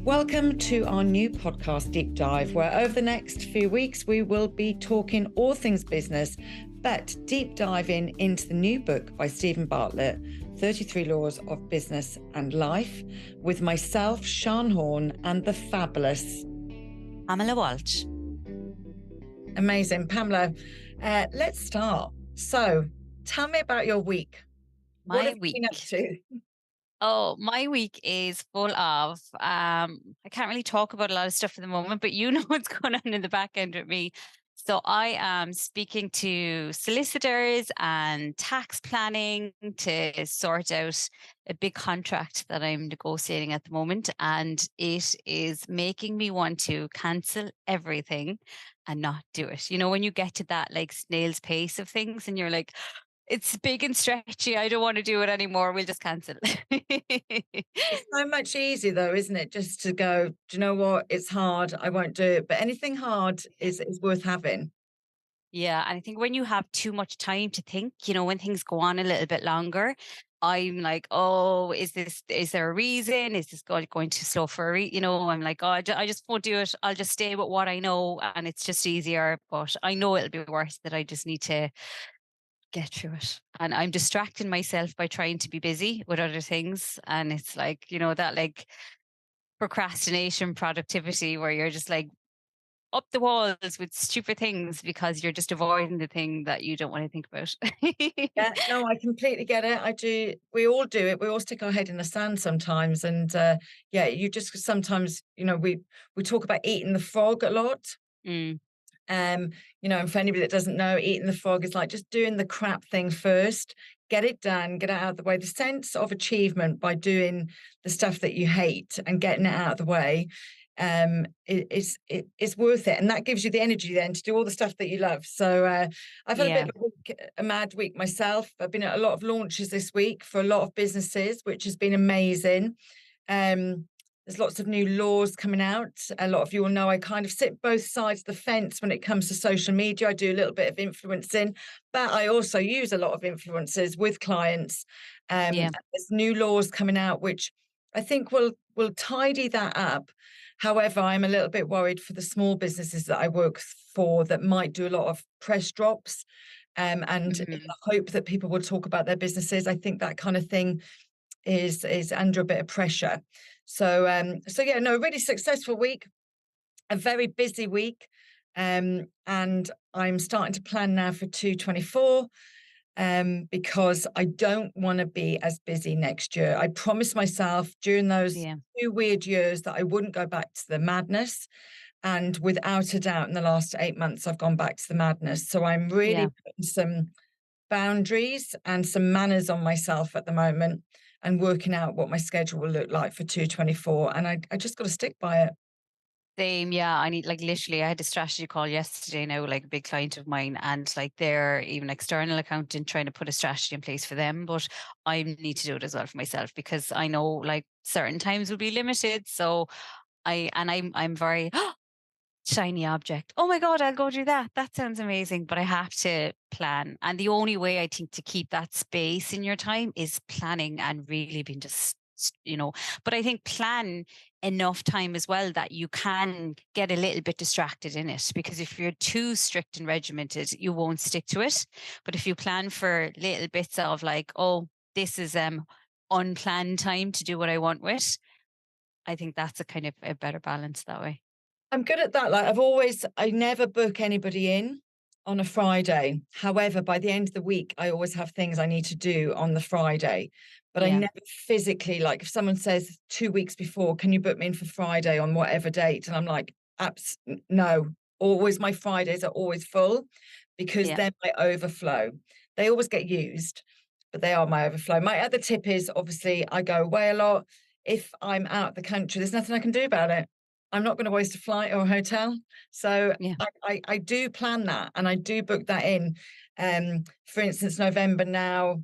Welcome to our new podcast, Deep Dive, where over the next few weeks we will be talking all things business, but deep diving into the new book by Stephen Bartlett, 33 Laws of Business and Life, with myself, Sian Horn, and the fabulous Pamela Walsh. Amazing. Pamela, let's start. So tell me about your week. What have you been up to? Oh, my week is full of, I can't really talk about a lot of stuff at the moment, but you know what's going on in the back end with me. So I am speaking to solicitors and tax planning to sort out a big contract that I'm negotiating at the moment. And it is making me want to cancel everything and not do it. You know, when you get to that like snail's pace of things and you're like, it's big and stretchy. I don't want to do it anymore. We'll just cancel. It's so much easier though, isn't it? Just to go, do you know what? It's hard. I won't do it. But anything hard is worth having. Yeah, and I think when you have too much time to think, you know, when things go on a little bit longer, I'm like, oh, is there a reason? Is this going too slow for you know, I'm like, oh, I just won't do it. I'll just stay with what I know and it's just easier. But I know it'll be worse that I just need to get through it. And I'm distracting myself by trying to be busy with other things. And it's like, you know, that like procrastination productivity where you're just like up the walls with stupid things because you're just avoiding the thing that you don't want to think about. Yeah, no, I completely get it. I do. We all do it. We all stick our head in the sand sometimes. And yeah, you just sometimes, you know, we talk about eating the frog a lot. Mm, You know, and for anybody that doesn't know, eating the frog is like just doing the crap thing first, get it done, get it out of the way. The sense of achievement by doing the stuff that you hate and getting it out of the way it's worth it, and that gives you the energy then to do all the stuff that you love. So I've had a bit yeah. of a mad week myself. I've been at a lot of launches this week for a lot of businesses, which has been amazing. There's lots of new laws coming out. A lot of you will know I kind of sit both sides of the fence when it comes to social media. I do a little bit of influencing, but I also use a lot of influencers with clients. Yeah. There's new laws coming out, which I think will tidy that up. However, I'm a little bit worried for the small businesses that I work for that might do a lot of press drops. And in Mhm. the hope that people will talk about their businesses. I think that kind of thing is under a bit of pressure. So yeah, no, a really successful week, a very busy week. And I'm starting to plan now for 2024 because I don't want to be as busy next year. I promised myself during those Yeah. 2 weird years that I wouldn't go back to the madness. And without a doubt, in the last 8 months, I've gone back to the madness. So I'm really Yeah. putting some boundaries and some manners on myself at the moment and working out what my schedule will look like for 2024. And I just got to stick by it. Same, yeah. I need like literally I had a strategy call yesterday now, like a big client of mine, and like they're even external accountant trying to put a strategy in place for them. But I need to do it as well for myself because I know like certain times will be limited. So I'm very shiny object. Oh my God, I'll go do that. That sounds amazing. But I have to plan. And the only way I think to keep that space in your time is planning and really being just, you know, but I think plan enough time as well that you can get a little bit distracted in it. Because if you're too strict and regimented, you won't stick to it. But if you plan for little bits of like, oh, this is unplanned time to do what I want with, I think that's a kind of a better balance that way. I'm good at that. Like I never book anybody in on a Friday. However, by the end of the week, I always have things I need to do on the Friday. But I Yeah. never physically, like if someone says 2 weeks before, can you book me in for Friday on whatever date? And I'm like, no. Always my Fridays are always full because Yeah. they're my overflow. They always get used, but they are my overflow. My other tip is obviously I go away a lot. If I'm out of the country, there's nothing I can do about it. I'm not going to waste a flight or a hotel. So Yeah. I do plan that and I do book that in. For instance, November now,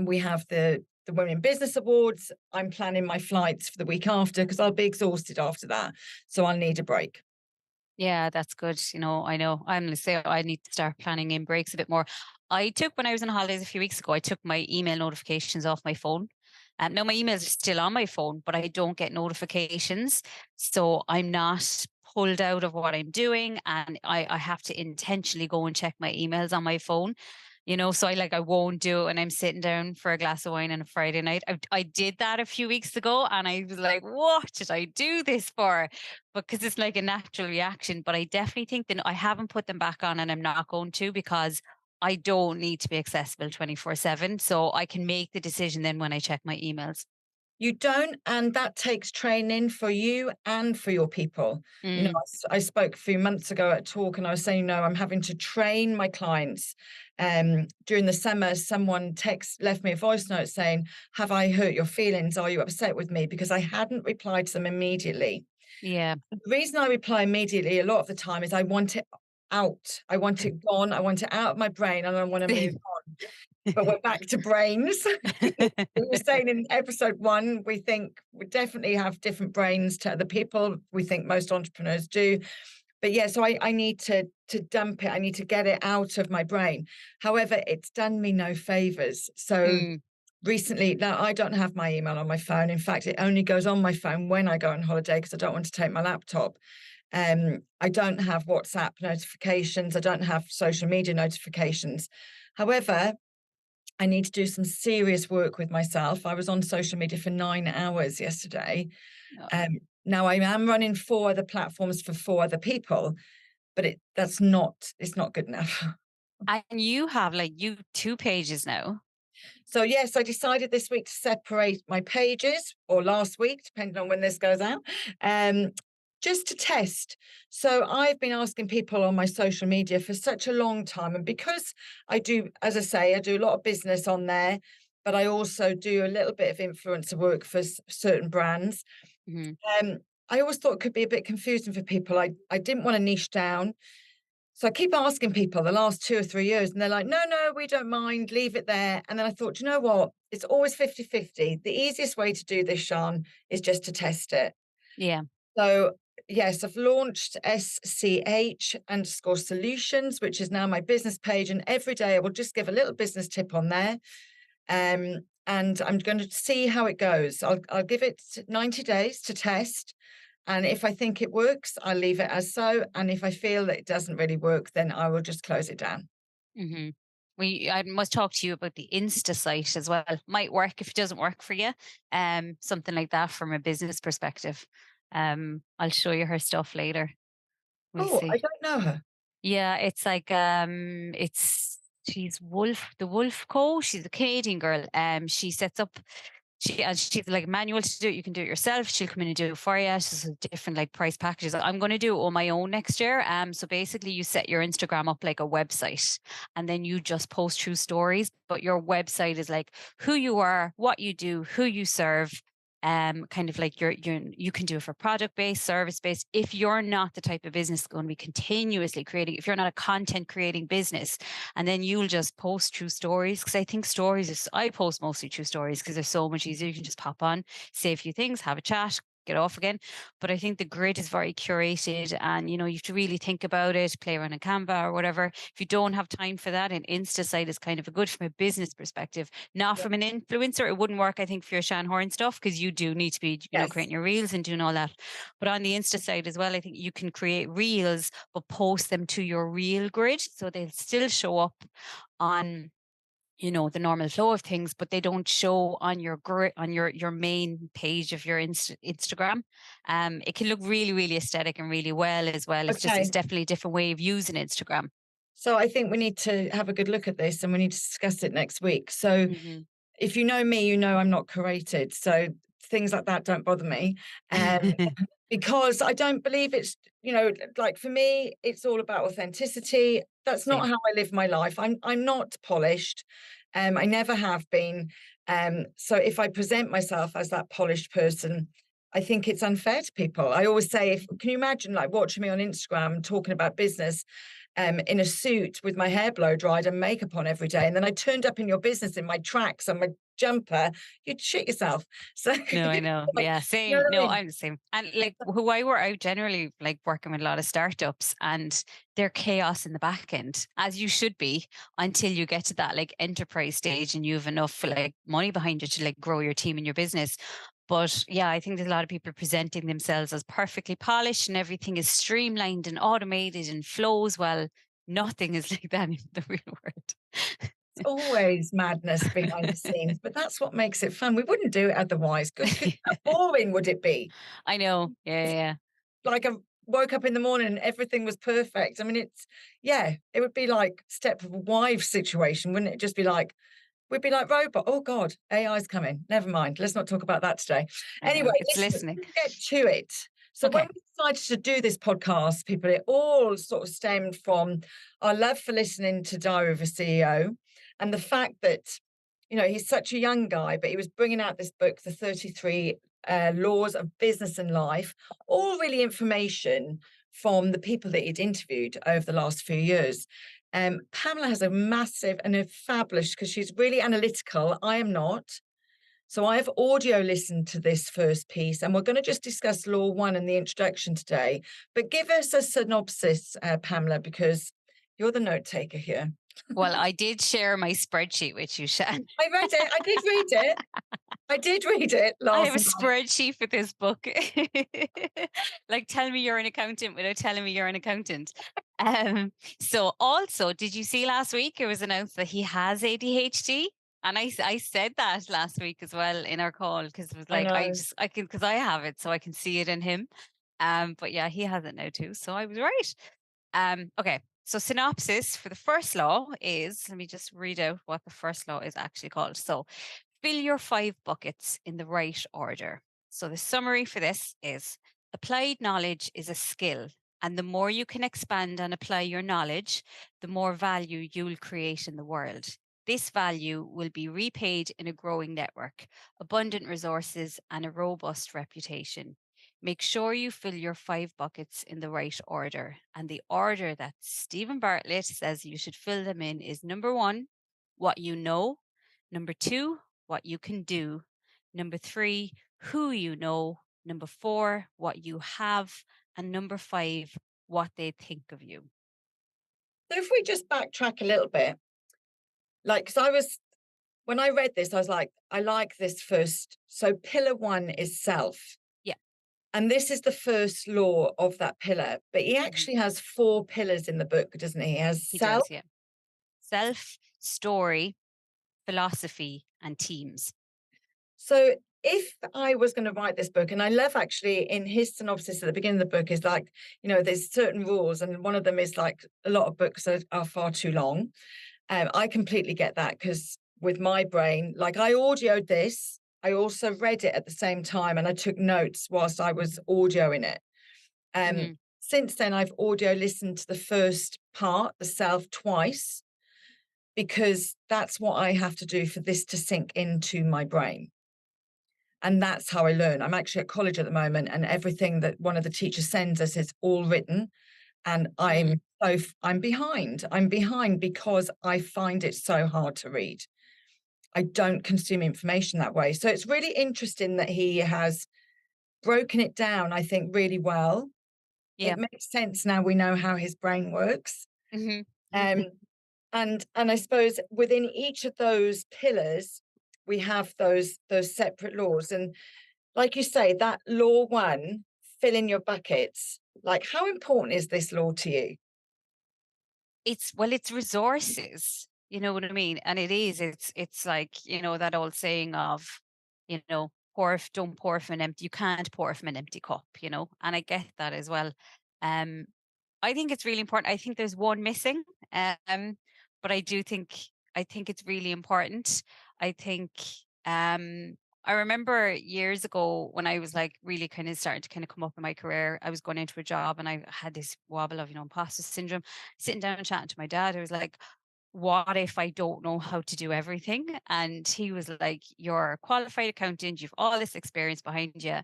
we have the Women in Business Awards. I'm planning my flights for the week after because I'll be exhausted after that. So I'll need a break. Yeah, that's good. You know, I know. I'm gonna say I need to start planning in breaks a bit more. I took when I was on holidays a few weeks ago, I took my email notifications off my phone. No, my emails are still on my phone, but I don't get notifications. So I'm not pulled out of what I'm doing, and I have to intentionally go and check my emails on my phone. So I won't do it when I'm sitting down for a glass of wine on a Friday night. I did that a few weeks ago, and I was like, what did I do this for? Because it's like a natural reaction. But I definitely think that I haven't put them back on, and I'm not going to, because I don't need to be accessible 24/7. So I can make the decision then when I check my emails. You don't, and that takes training for you and for your people. Mm, I spoke a few months ago at a talk, and I was saying, I'm having to train my clients. During the summer, someone left me a voice note saying, "Have I hurt your feelings? Are you upset with me?" Because I hadn't replied to them immediately. yeah. The reason I reply immediately a lot of the time is I want it out. I want it gone. I want it out of my brain, and I want to move on. But we're back to brains. We were saying in episode 1, we definitely have different brains to other people. We think most entrepreneurs do. But yeah, so I need to dump it. I need to get it out of my brain. However, it's done me no favors. So Mm, recently, now I don't have my email on my phone. In fact, it only goes on my phone when I go on holiday because I don't want to take my laptop. I don't have WhatsApp notifications. I don't have social media notifications. However, I need to do some serious work with myself. I was on social media for 9 hours yesterday. no. Um, Now I am running 4 other platforms for 4 other people, but it's not good enough. And you have you 2 pages now. So yes, I decided this week to separate my pages, or last week, depending on when this goes out, um, just to test. So I've been asking people on my social media for such a long time, and because I do, as I say, I do a lot of business on there, but I also do a little bit of influencer work for certain brands. Mhm. Um, I always thought it could be a bit confusing for people. I didn't want to niche down. So I keep asking people the last 2 or 3 years, and they're like, "No, no, we don't mind, leave it there." And then I thought, "You know what? It's always 50-50. The easiest way to do this, Sean, is just to test it." Yeah. So yes, I've launched SCH_solutions, which is now my business page. And every day I will just give a little business tip on there. And I'm going to see how it goes. I'll give it 90 days to test. And if I think it works, I'll leave it as so. And if I feel that it doesn't really work, then I will just close it down. Hmm. I must talk to you about the Insta site as well. Might work if it doesn't work for you. Something like that from a business perspective. I'll show you her stuff later. We'll Oh, I see. don't know her. Yeah, it's she's the Wolf Co. She's a Canadian girl. She sets up she's like manual to do it. You can do it yourself. She'll come in and do it for you. She's different like price packages. I'm going to do it on my own next year. So basically you set your Instagram up like a website, and then you just post true stories. But your website is like who you are, what you do, who you serve. Kind of like you can do it for product based, service based. If you're not the type of business going to be continuously creating, if you're not a content creating business, and then you'll just post true stories. Because I think I post mostly true stories because they're so much easier. You can just pop on, say a few things, have a chat, get off again. But I think the grid is very curated, and you have to really think about it, play around in Canva or whatever. If you don't have time for that, an Insta site is kind of a good from a business perspective, not Yeah. from an influencer. It wouldn't work, I think, for your Shan Horn stuff because you do need to be, Yes. creating your reels and doing all that. But on the Insta side as well, I think you can create reels, but post them to your reel grid. So they'll still show up on the normal flow of things, but they don't show on your on your main page of your Instagram. It can look really really aesthetic and really well as well. It's Okay. definitely a different way of using Instagram. So I think we need to have a good look at this, and we need to discuss it next week. So Hmm. if you know me, you know I'm not curated. So things like that don't bother me. Um, because I don't believe like for me, it's all about authenticity. That's not Same. how I live my life. I'm not polished. I never have been. So if I present myself as that polished person, I think it's unfair to people. I always say, can you imagine like watching me on Instagram talking about business, in a suit with my hair blow dried and makeup on every day, and then I turned up in your business in my tracks and my jumper, you'd shit yourself. So, No, I know. like, Yeah, you know same. what I No, mean? I'm the same. And like who I work out generally like working with a lot of startups and they're chaos in the back end, as you should be, until you get to that like enterprise stage and you have enough like money behind you to like grow your team and your business. But yeah, I think there's a lot of people presenting themselves as perfectly polished and everything is streamlined and automated and flows well. Nothing is like that in the real world. Always madness behind the scenes, but that's what makes it fun. We wouldn't do it otherwise. Good, how boring would it be? I know. Yeah, yeah. Like I woke up in the morning and everything was perfect. I mean, yeah, it would be like Stepwives situation, wouldn't it? Just be like, we'd be like robot. Oh God, AI's coming. Never mind. Let's not talk about that today. I Anyway, know. It's listen, listening. let's get to it. So when Okay. we decided to do this podcast, people, it all sort of stemmed from our love for listening to Diary of a CEO and the fact that, he's such a young guy, but he was bringing out this book, The 33 Laws of Business and Life, all really information from the people that he'd interviewed over the last few years. Pamela has a massive and a fabulous, because she's really analytical. I am not. So I've audio listened to this first piece, and we're going to just discuss law one and the introduction today. But give us a synopsis, Pamela, because you're the note taker here. Well, I did share my spreadsheet with you, Shan. I read it. I did read it. I did read it I have last a night. spreadsheet for this book. Like, tell me you're an accountant without telling me you're an accountant. So also, did you see last week it was announced that he has ADHD? And I said that last week as well in our call because it was I like know. I can because I have it so I can see it in him. But yeah, he has it now too. So I was right. Okay. So synopsis for the first law is, let me just read out what the first law is actually called. So fill your 5 buckets in the right order. So the summary for this is applied knowledge is a skill. And the more you can expand and apply your knowledge, the more value you'll create in the world. This value will be repaid in a growing network, abundant resources, and a robust reputation. Make sure you fill your 5 buckets in the right order. And the order that Stephen Bartlett says you should fill them in is number 1, what you know, number 2, what you can do, number 3, who you know, number 4, what you have, and number 5, what they think of you. So if we just backtrack a little bit, like, because when I read this, I was like, I like this first. So pillar one is self. Yeah. And this is the first law of that pillar. But he Mhm. actually has 4 pillars in the book, doesn't he? He has He self. does, yeah. Self, story, philosophy, and teams. So if I was going to write this book, and I love actually in his synopsis at the beginning of the book is like, there's certain rules, and one of them is like a lot of books are far too long. I completely get that because with my brain, like I audioed this, I also read it at the same time, and I took notes whilst I was audioing it. Mhm. Since then, I've audio listened to the first part, the self, twice, because that's what I have to do for this to sink into my brain. And that's how I learn. I'm actually at college at the moment, and everything that one of the teachers sends us is all written. And Mhm. I'm behind. I'm behind because I find it so hard to read. I don't consume information that way. So it's really interesting that he has broken it down, I think, really well. Yeah. It makes sense now we know how his brain works. Mhm. Um, and I suppose within each of those pillars, we have those separate laws. And like you say, that law one, fill in your buckets. Like, how important is this law to you? It's resources, you know what I mean? And it's like, that old saying of, don't pour from an empty, you can't pour from an empty cup, and I get that as well. Um, I think it's really important. I think there's one missing, um, but I think it's really important. I think um I remember years ago when I was like really kind of starting to kind of come up in my career, I was going into a job and I had this wobble of, imposter syndrome, sitting down and chatting to my dad, who was like, what if I don't know how to do everything? And he was like, you're a qualified accountant, you've all this experience behind you.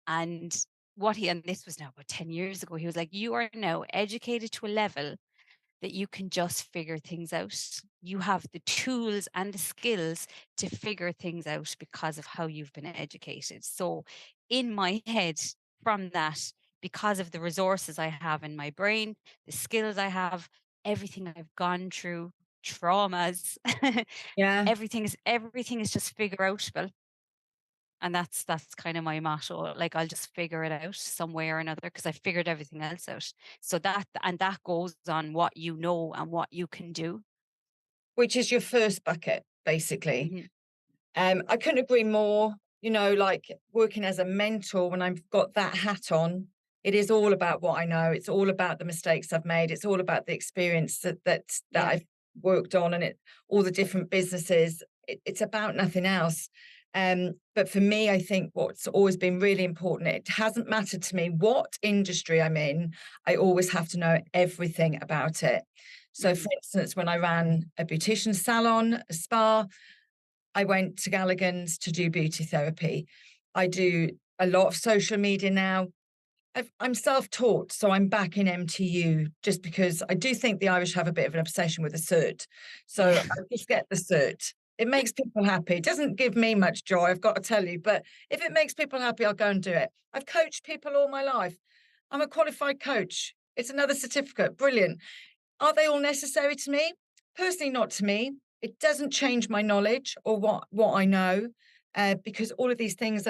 And and this was now about 10 years ago, he was like, you are now educated to a level that you can just figure things out. You have the tools and the skills to figure things out because of how you've been educated. So, in my head, from that, because of the resources I have in my brain, the skills I have, everything I've gone through, traumas, Yeah. everything is just figure outable. And that's kind of my motto. Like I'll just figure it out some way or another because I figured everything else out. So that goes on what you know and what you can do. Which is your first bucket, basically. Mhm. I couldn't agree more. You know, like working as a mentor, when I've got that hat on, it is all about what I know. It's all about the mistakes I've made. It's all about the experience that Yeah. I've worked on, and all the different businesses. It's about nothing else. But for me, I think what's always been really important, it hasn't mattered to me what industry I'm in, I always have to know everything about it. So, Mhm. for instance, when I ran a beautician salon, a spa, I went to Galligan's to do beauty therapy. I do a lot of social media now. I'm self-taught, so I'm back in MTU just because I do think the Irish have a bit of an obsession with the cert. So Yeah. I just get the cert. It makes people happy. It doesn't give me much joy, I've got to tell you, but if it makes people happy, I'll go and do it. I've coached people all my life. I'm a qualified coach. It's another certificate. Brilliant. Are they all necessary to me? Personally, not to me. It doesn't change my knowledge or what I know, because all of these things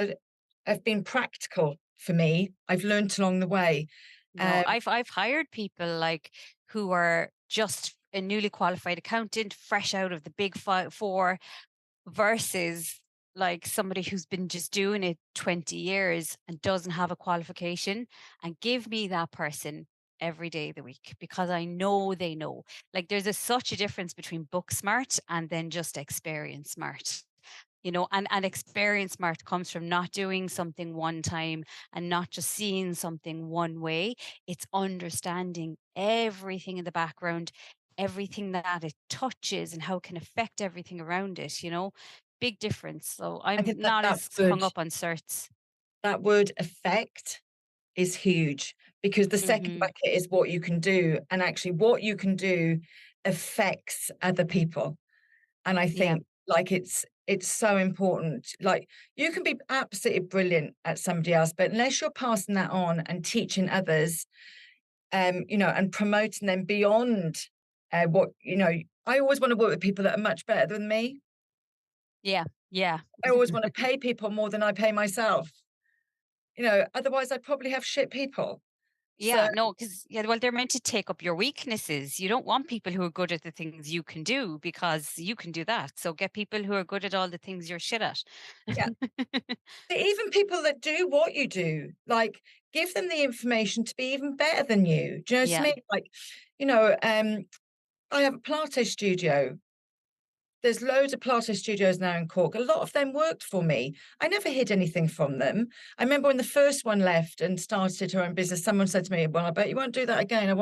have been practical for me. I've learnt along the way. No, Um, I've hired people like who are just a newly qualified accountant, fresh out of the four, versus like somebody who's been just doing it 20 years and doesn't have a qualification, and give me that person every day of the week because I know they know. Like there's such a difference between book smart and then just experience smart. And experience smart comes from not doing something one time and not just seeing something one way. It's understanding everything in the background, everything that it touches and how it can affect everything around it. Big difference. So I I'm think not as hung up on certs. that word effect is huge, because the second Hmm. bucket is what you can do, and actually what you can do affects other people. And I Yeah. think like it's so important. Like you can be absolutely brilliant at somebody else, but unless you're passing that on and teaching others, and promoting them beyond I always want to work with people that are much better than me. Yeah. Yeah. I always want to pay people more than I pay myself. Otherwise I'd probably have shit people. So Yeah, no, because yeah, well, they're meant to take up your weaknesses. You don't want people who are good at the things you can do because you can do that. So get people who are good at all the things you're shit at. yeah, even people that do what you do, like give them the information to be even better than you. Do you know what I Yeah. mean? Like, you know, um, I have a Pilates studio. There's loads of Pilates studios now in Cork. A lot of them worked for me. I never hid anything from them. I remember when the first one left and started her own business, someone said to me, "Well, I bet you won't do that again.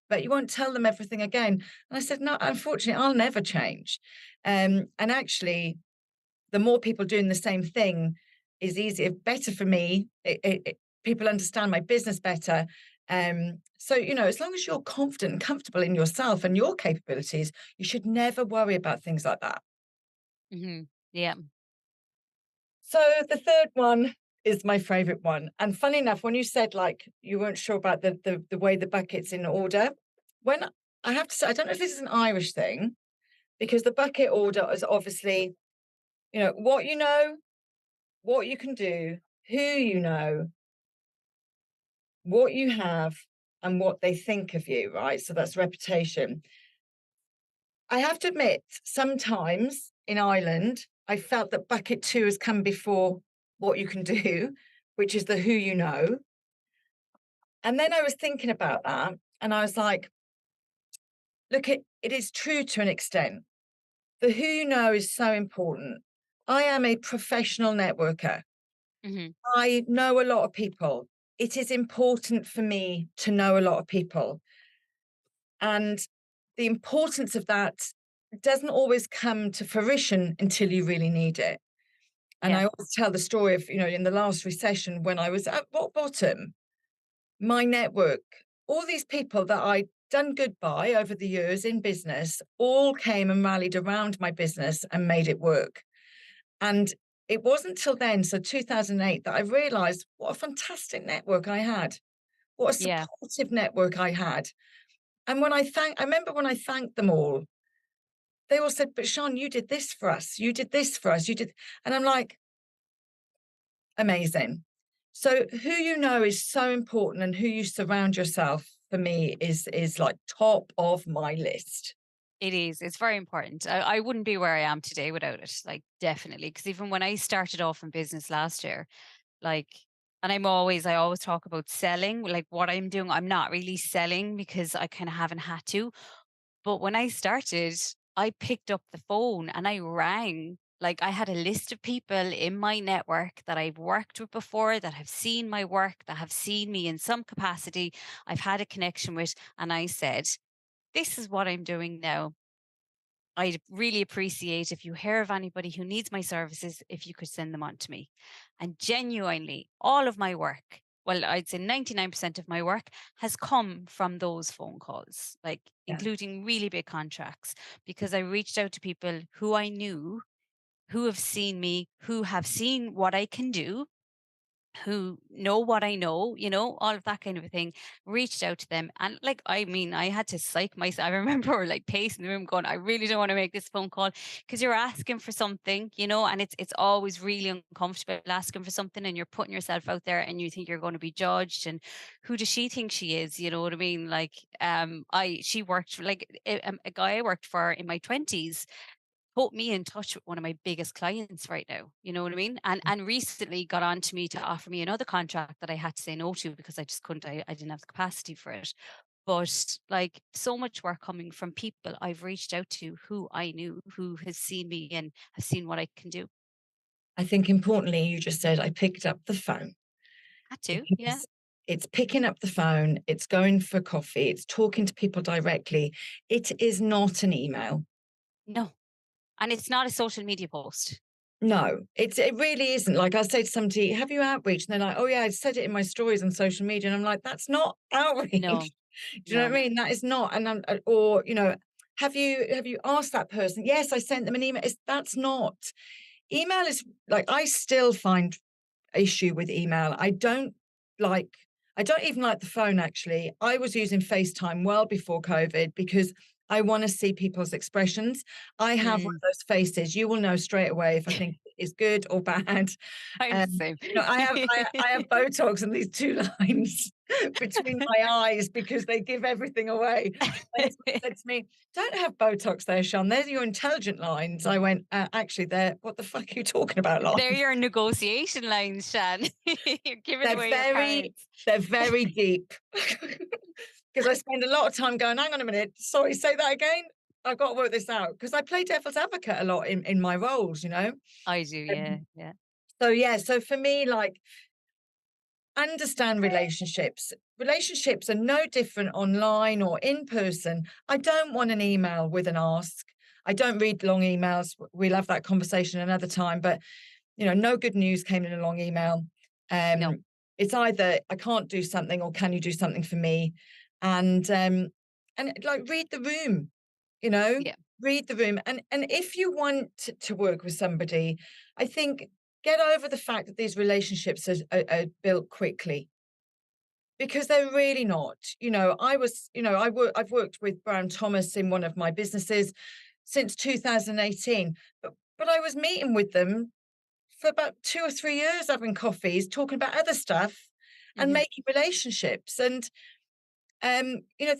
Bet you won't tell them everything again." And I said, "No, unfortunately, I'll never change." And actually, the more people doing the same thing is easier, better for me. People understand my business better. So, as long as you're confident and comfortable in yourself and your capabilities, you should never worry about things like that. Hmm. Yeah. So the third one is my favorite one. And funny enough, when you said like you weren't sure about the way the bucket's in order, when I have to say, I don't know if this is an Irish thing, because the bucket order is obviously, what you know, what you can do, who you know, what you have, and what they think of you, right? So that's reputation. I have to admit, sometimes in Ireland, I felt that bucket two has come before what you can do, which is the who you know. And then I was thinking about that and I was like, look, it is true to an extent. The who you know is so important. I am a professional networker. Hmm. I know a lot of people. It is important for me to know a lot of people. And the importance of that doesn't always come to fruition until you really need it. And Yeah. I always tell the story of, in the last recession when I was at rock bottom, my network, all these people that I done good by over the years in business all came and rallied around my business and made it work. And it wasn't till then, so 2008, that I realized what a fantastic network I had, what a Yeah, supportive network I had. And I remember when I thanked them all, they all said, "But Sean, you did this for us. You did this for us. You did." And I'm like, amazing. So who you know is so important, and who you surround yourself for me is like top of my list. it is. It's very important. I wouldn't be where I am today without it. Like, definitely. Because even when I started off in business last year, like, and I always talk about selling, like what I'm doing. I'm not really selling because I kind of haven't had to. But when I started, I picked up the phone and I rang. Like, I had a list of people in my network that I've worked with before, that have seen my work, that have seen me in some capacity, I've had a connection with. And I said, this is what I'm doing now. I'd really appreciate if you hear of anybody who needs my services, if you could send them on to me. And genuinely, all of my work, well, I'd say 99% of my work has come from those phone calls, like Yeah. including really big contracts, because I reached out to people who I knew, who have seen me, who have seen what I can do, who know what I know, all of that kind of a thing, reached out to them. And like, I mean, I had to psych myself. I remember like pacing the room going, I really don't want to make this phone call, because you're asking for something, and it's always really uncomfortable asking for something, and you're putting yourself out there and you think you're going to be judged. And who does she think she is? You know what I mean? Like, she worked like a guy I worked for in my 20s put me in touch with one of my biggest clients right now. You know what I mean? And recently got on to me to offer me another contract that I had to say no to because I just couldn't, I didn't have the capacity for it. But like, so much work coming from people I've reached out to who I knew, who has seen me and have seen what I can do. I think importantly, you just said I picked up the phone, Had to, yeah. because it's picking up the phone, it's going for coffee, it's talking to people directly. It is not an email. No. And it's not a social media post. No, it really isn't. Like I say to somebody, "Have you outreach?" And they're like, "Oh yeah, I said it in my stories on social media." And I'm like, "That's not outreach." No, Do you know what no. I mean? That is not. And or have you asked that person? Yes, I sent them an email. That's not. Email is like, I still find issue with email. Like I don't even like the phone actually. I was using FaceTime well before COVID because I want to see people's expressions. I have one Mm, of those faces. You will know straight away if I think it's good or bad. I'm the same. I have Botox and these two lines between my eyes because they give everything away. And someone said to me, "Don't have Botox there, Sean. They're your intelligent lines." I went, actually, they're what the fuck are you talking about, They're lines? your negotiation lines, Shan. You're giving They're away your very, cards. they're very deep. Because I spend a lot of time going, hang on a minute, sorry, say that again. I've got to work this out. Because I play devil's advocate a lot in my roles. I do, yeah, Um, yeah. so yeah, so for me, like, understand relationships. Relationships are no different online or in person. I don't want an email with an ask. I don't read long emails. We'll have that conversation another time. But no good news came in a long email. No, It's either I can't do something or can you do something for me? And like, read the room, you know, yeah, read the room. And if you want to work with somebody, I think get over the fact that these relationships are built quickly, because they're really not. I've worked with Brown Thomas in one of my businesses since 2018, but I was meeting with them for about 2 or 3 years, having coffees, talking about other stuff and mhm, making relationships. And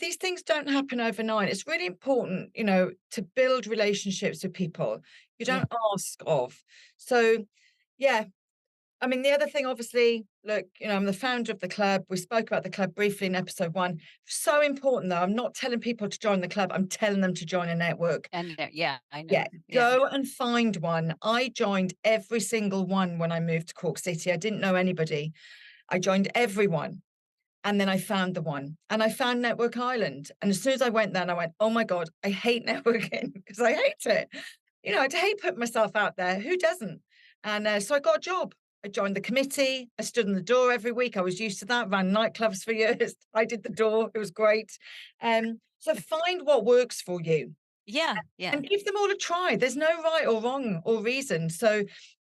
these things don't happen overnight. It's really important, to build relationships with people you yeah, don't ask of. So yeah, I mean, the other thing, obviously, look, I'm the founder of the club. We spoke about the club briefly in episode 1. So important, though. I'm not telling people to join the club. I'm telling them to join a network. and yeah, I know, Yeah, yeah, go and find one. I joined every single one when I moved to Cork City. I didn't know anybody. I joined everyone. And then I found the one. And I found Network Island. And as soon as I went there, and I went, oh my God, I hate networking because I hate it. I hate putting myself out there. Who doesn't? And so I got a job. I joined the committee. I stood in the door every week. I was used to that. Ran nightclubs for years. I did the door. It was great. So find what works for you Yeah, yeah, and give them all a try. There's no right or wrong or reason. So,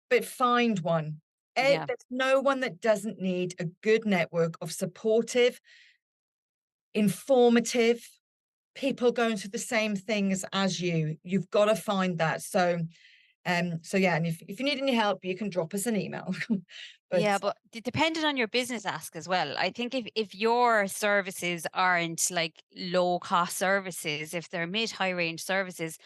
but find one. yeah. There's no one that doesn't need a good network of supportive, informative people going through the same things as you. You've got to find that. So yeah, and if you need any help, you can drop us an email. But Yeah, but depending on your business ask as well. I think if your services aren't like low cost services, if they're mid high range services,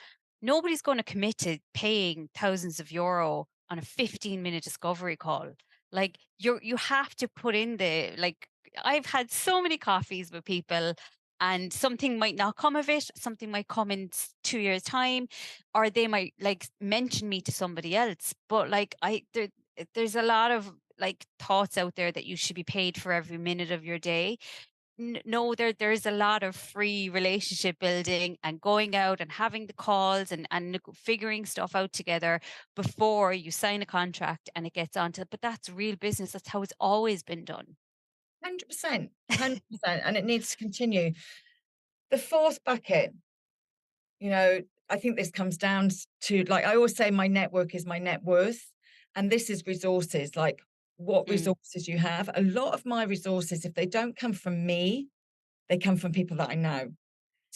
nobody's going to commit to paying thousands of euro on a 15-minute discovery call. Like you have to put in the like I've had so many coffees with people and something might not come of it, something might come in 2 years time, or they might like mention me to somebody else. But like there's a lot of like thoughts out there that you should be paid for every minute of your day. No, there's a lot of free relationship building and going out and having the calls and figuring stuff out together before you sign a contract and it gets onto. But that's real business. That's how it's always been done. 100%, 100%, and it needs to continue. The fourth bucket, you know, I think this comes down to, like I always say, my network is my net worth, and this is resources, like what Mm, resources you have. A lot of my resources, if they don't come from me, they come from people that I know.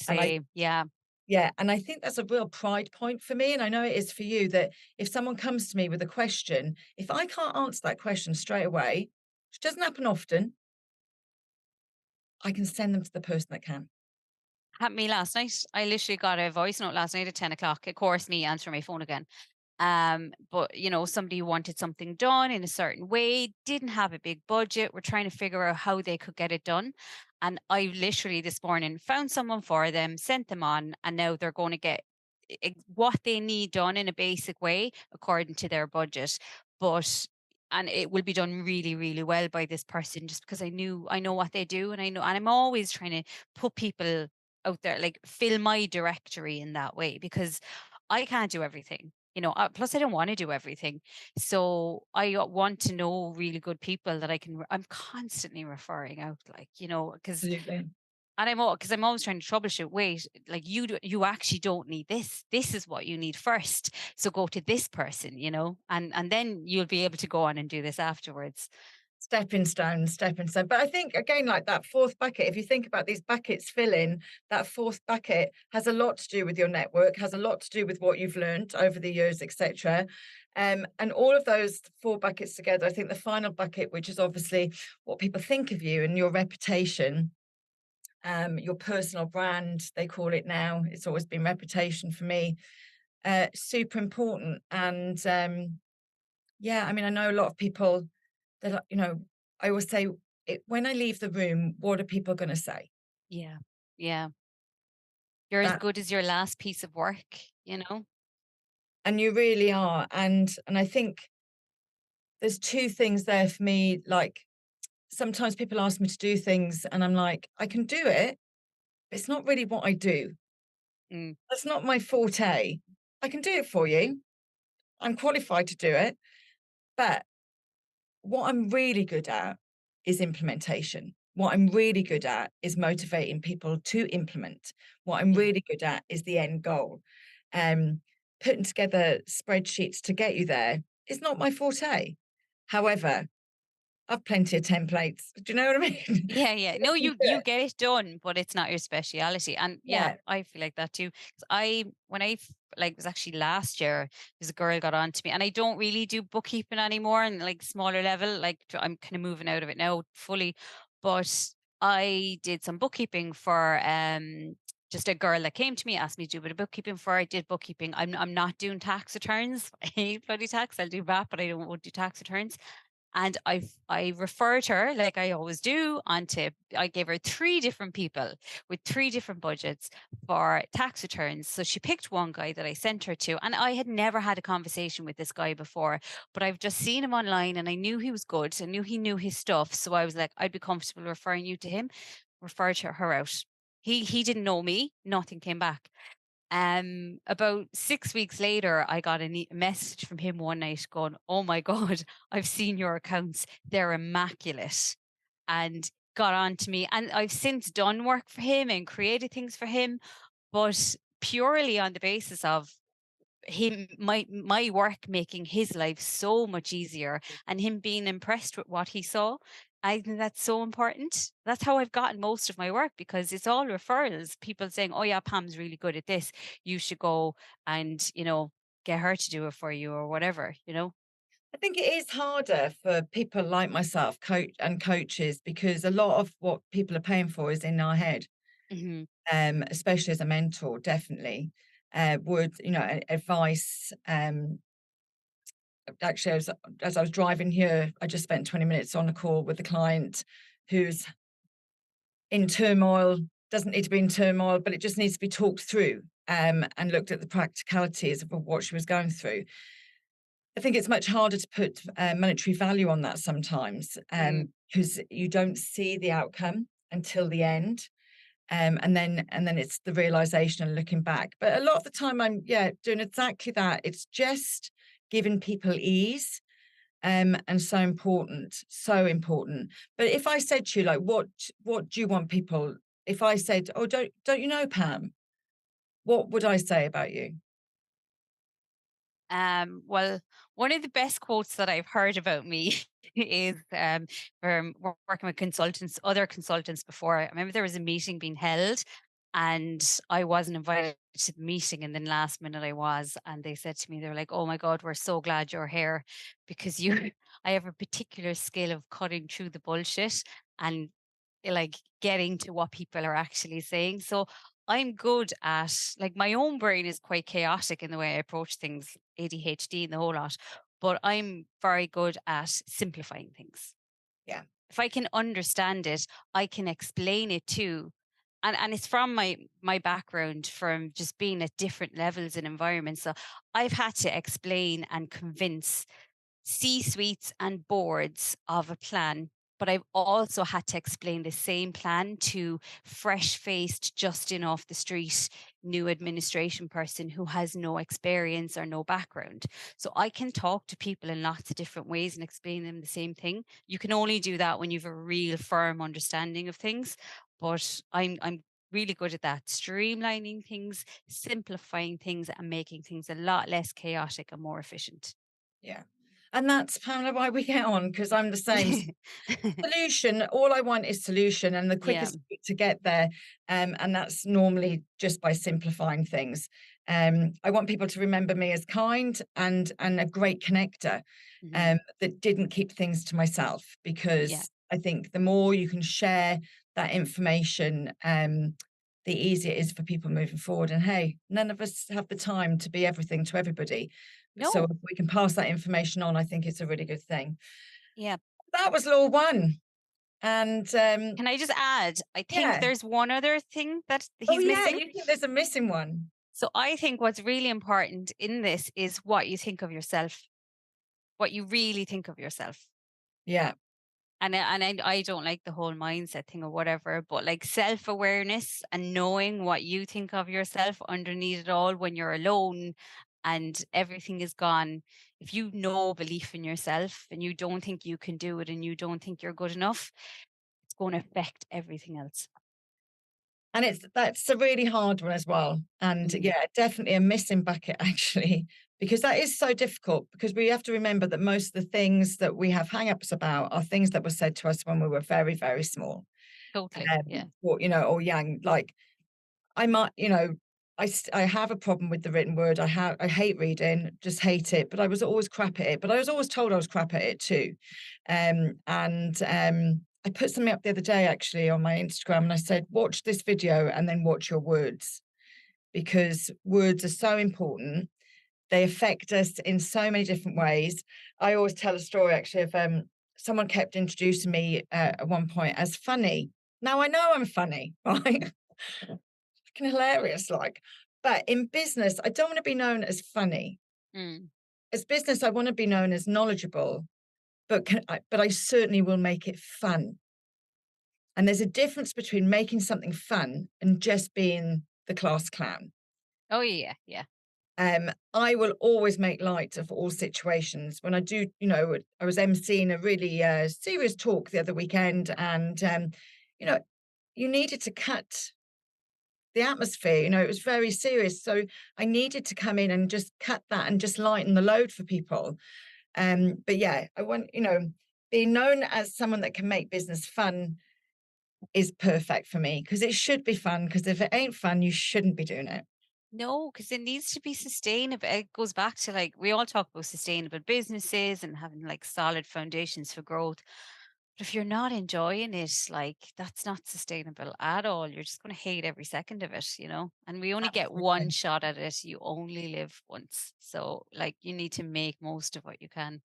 And I same. Yeah. Yeah, and I think that's a real pride point for me, and I know it is for you, that if someone comes to me with a question, if I can't answer that question straight away, which doesn't happen often, I can send them to the person that can. Happened to me last night. I literally got a voice note last night at 10 o'clock. Of course, me answering my phone again. But somebody wanted something done in a certain way, didn't have a big budget, were trying to figure out how they could get it done. And I literally this morning found someone for them, sent them on, and now they're going to get what they need done in a basic way according to their budget. But and it will be done really, really well by this person just because I know what they do, and I know, and I'm always trying to put people out there, like fill my directory in that way because I can't do everything. Plus I don't want to do everything. So I want to know really good people that I'm constantly referring out, like, because Absolutely. and because I'm always trying to troubleshoot. Wait, like you actually don't need this. This is what you need first. So go to this person, and then you'll be able to go on and do this afterwards. Stepping stone, stepping stone. But I think again, like that fourth bucket, if you think about these buckets filling, that fourth bucket has a lot to do with your network, has a lot to do with what you've learned over the years, etc. And all of those four buckets together, I think the final bucket, which is obviously what people think of you and your reputation, your personal brand, they call it now. It's always been reputation for me. Super important. And yeah, I mean, I know a lot of people that, I always say, when I leave the room, what are people going to say? Yeah. Yeah. You're as That, good as your last piece of work. and you really are. And I think there's two things there for me. Like sometimes people ask me to do things, and I'm like, I can do it, but it's not really what I do. Mm, That's not my forte. I can do it for you. I'm qualified to do it, but what I'm really good at is implementation. What I'm really good at is motivating people to implement. What I'm yeah. really good at is the end goal. Um, Putting together spreadsheets to get you there is not my forte. However, I've plenty of templates. Do you know what I mean? Yeah, yeah. So No, I can you do you it. get it done, but it's not your speciality. And yeah, Yeah. I feel like that too. 'Cause when like it was actually last year, there's a girl got on to me, and I don't really do bookkeeping anymore, and like smaller level, like I'm kind of moving out of it now fully. But I did some bookkeeping for just a girl that came to me, asked me to do a bit of bookkeeping for her. I did bookkeeping. I'm not doing tax returns. I hate bloody tax. I'll do VAT, but I don't want to do tax returns. And I referred her, like I always do, onto I gave her three different people with three different budgets for tax returns. So she picked one guy that I sent her to, and I had never had a conversation with this guy before, but I've just seen him online and I knew he was good. I knew he knew his stuff. So I was like, I'd be comfortable referring you to him, referred her out. He didn't know me, nothing came back. About 6 weeks later, I got a message from him one night going, "Oh my God, I've seen your accounts. They're immaculate." And got on to me. And I've since done work for him and created things for him, but purely on the basis of him, my work making his life so much easier and him being impressed with what he saw. I think that's so important. That's how I've gotten most of my work, because it's all referrals. People saying, "Oh yeah, Pam's really good at this. You should go and, get her to do it for you," or whatever. I think it is harder for people like myself, coaches, because a lot of what people are paying for is in our head. Hmm. Especially as a mentor, definitely. Would advice? Actually, as I was driving here, I just spent 20 minutes on a call with a client who's in turmoil. Doesn't need to be in turmoil, but it just needs to be talked through. And looked at the practicalities of what she was going through. I think it's much harder to put monetary value on that sometimes, Mm. because you don't see the outcome until the end. And then it's the realization and looking back. But a lot of the time I'm doing exactly that. It's just giving people ease, and so important, so important. But if I said to you, like, what do you want people, if I said, oh, don't you know, Pam, what would I say about you? Well, one of the best quotes that I've heard about me is from working with consultants, other consultants before. I remember there was a meeting being held and I wasn't invited to the meeting. And then last minute I was. And they said to me, they were like, "Oh my God, we're so glad you're here because I have a particular skill of cutting through the bullshit and like getting to what people are actually saying." So I'm good at, like, my own brain is quite chaotic in the way I approach things, ADHD and the whole lot, but I'm very good at simplifying things. Yeah. If I can understand it, I can explain it too. And it's from my background from just being at different levels and environments. So I've had to explain and convince C-suites and boards of a plan, but I've also had to explain the same plan to fresh-faced, just in off the street, new administration person who has no experience or no background. So I can talk to people in lots of different ways and explain them the same thing. You can only do that when you've a real firm understanding of things. But I'm really good at that, streamlining things, simplifying things, and making things a lot less chaotic and more efficient. Yeah. And that's kind of why we get on, because I'm the same. Solution, all I want is solution, and the Yeah. quickest way to get there, and that's normally just by simplifying things. I want people to remember me as kind and a great connector, Mhm. that didn't keep things to myself, Yeah. because I think the more you can share that information, the easier it is for people moving forward. And hey, none of us have the time to be everything to everybody. So No. if we can pass that information on, I think it's a really good thing. Yeah. That was law one. And, Can I just add, I think yeah. there's one other thing that Oh, he's yeah, missing. you think there's a missing one? So I think what's really important in this is what you think of yourself, what you really think of yourself. Yeah, And I don't like the whole mindset thing or whatever, but like self-awareness and knowing what you think of yourself underneath it all when you're alone and everything is gone. If you know belief in yourself and you don't think you can do it and you don't think you're good enough, it's going to affect everything else. and that's a really hard one as well, and Mhm. yeah, definitely a missing bucket actually, because that is so difficult, because we have to remember that most of the things that we have hang-ups about are things that were said to us when we were very, very small, Totally. Yeah. or young, like I might, I have a problem with the written word. I hate reading, just hate it. But I was always crap at it. But I was always told I was crap at it too. And I put something up the other day actually on my Instagram, and I said, watch this video and then watch your words, because words are so important. They affect us in so many different ways. I always tell a story actually of someone kept introducing me at one point as funny. Now I know I'm funny, right? Fucking hilarious, like. But in business, I don't want to be known as funny. Mm. As business, I want to be known as knowledgeable, but I certainly will make it fun. And there's a difference between making something fun and just being the class clown. Oh yeah, yeah. I will always make light of all situations. When I do, I was emceeing a really serious talk the other weekend, and you know, you needed to cut the atmosphere. It was very serious, so I needed to come in and just cut that and just lighten the load for people. But yeah, I want, being known as someone that can make business fun is perfect for me because it should be fun. Because if it ain't fun, you shouldn't be doing it. No, because it needs to be sustainable. It goes back to like we all talk about sustainable businesses and having like solid foundations for growth. But if you're not enjoying it, like that's not sustainable at all. You're just going to hate every second of it, you know? And we only get one Absolutely. shot at it. You only live once. So, like, you need to make most of what you can.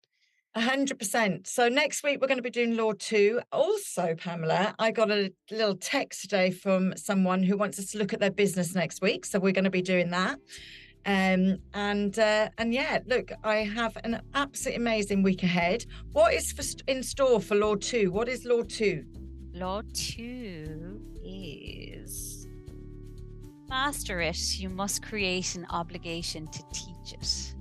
100%. So next week we're going to be doing Law 2. Also, Pamela, I got a little text today from someone who wants us to look at their business next week. So we're going to be doing that. And yeah, look, I have an absolutely amazing week ahead. What is in store for Law 2? What is Law 2? Law 2 is master it. You must create an obligation to teach it.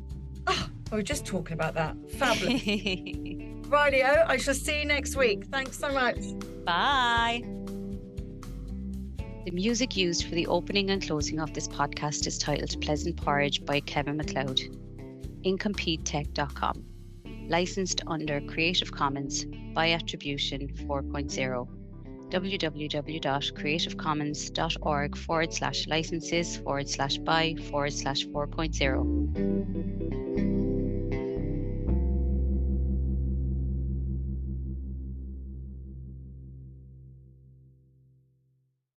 Oh, we were just talking about that. Fabulous. Rightio, I shall see you next week. Thanks so much. Bye. The music used for the opening and closing of this podcast is titled Pleasant Porridge by Kevin MacLeod. IncompeteTech.com. Licensed under Creative Commons by Attribution 4.0. www.creativecommons.org/licenses/by/4.0.